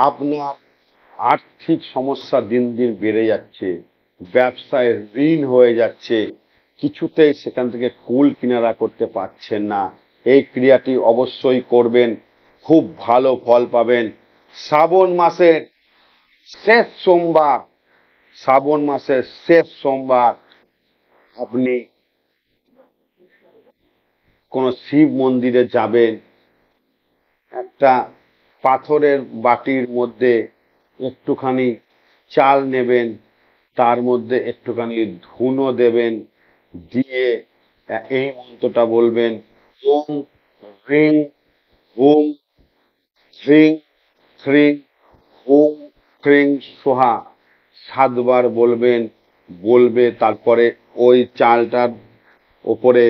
আপনার আর্থিক সমস্যা দিন দিন বেড়ে যাচ্ছে, ব্যবসায় ঋণ হয়ে যাচ্ছে, কিছুতেই সেখান থেকে কুল কিনারা করতে পারছেন না, এই ক্রিয়াটি অবশ্যই করবেন, খুব ভালো ফল পাবেন। শ্রাবণ মাসের শেষ সোমবার, শ্রাবণ মাসের শেষ সোমবার আপনি কোনো শিব মন্দিরে যাবেন, একটা পাথরের বাটির মধ্যে একটুখানি চাল নেবেন, তার মধ্যে একটুখানি ধুনো দেবেন, দিয়ে এই মন্ত্রটা বলবেন, ওম হ্রিং হুম হ্রিং হ্রিং ওম হ্রিং সোহা 7 বার বলবেন। তারপরে ওই চালটার ওপরে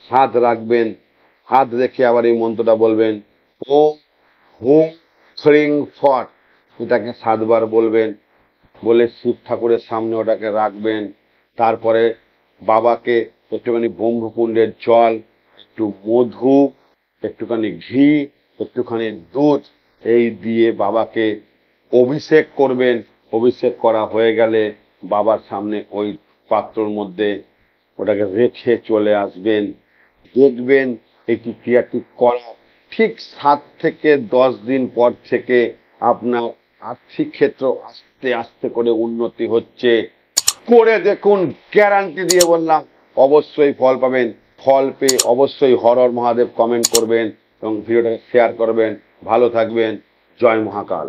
হাত রাখবেন, হাত রেখে আবার এই মন্ত্রটা বলবেন, ওম হুম হ্রিং ফট। এটাকে 7 বার বলবেন, বলে শিব ঠাকুরের সামনে ওটাকে রাখবেন। তারপরে বাবাকে একটুখানি ব্রহ্মকুণ্ডের জল, একটু মধু, একটুখানি ঘি, একটুখানি দুধ, এই দিয়ে বাবাকে অভিষেক করবেন। অভিষেক করা হয়ে গেলে বাবার সামনে ওই পাত্রর মধ্যে ওটাকে রেখে চলে আসবেন। দেখবেন এই ক্রিয়াটি করা ঠিক 7 থেকে 10 দিন পর থেকে আপনার আর্থিক ক্ষেত্র আস্তে আস্তে করে উন্নতি হচ্ছে। করে দেখুন, গ্যারান্টি দিয়ে বললাম, অবশ্যই ফল পাবেন। ফল পেয়ে অবশ্যই হর হর মহাদেব কমেন্ট করবেন এবং ভিডিওটাকে শেয়ার করবেন। ভালো থাকবেন। জয় মহাকাল।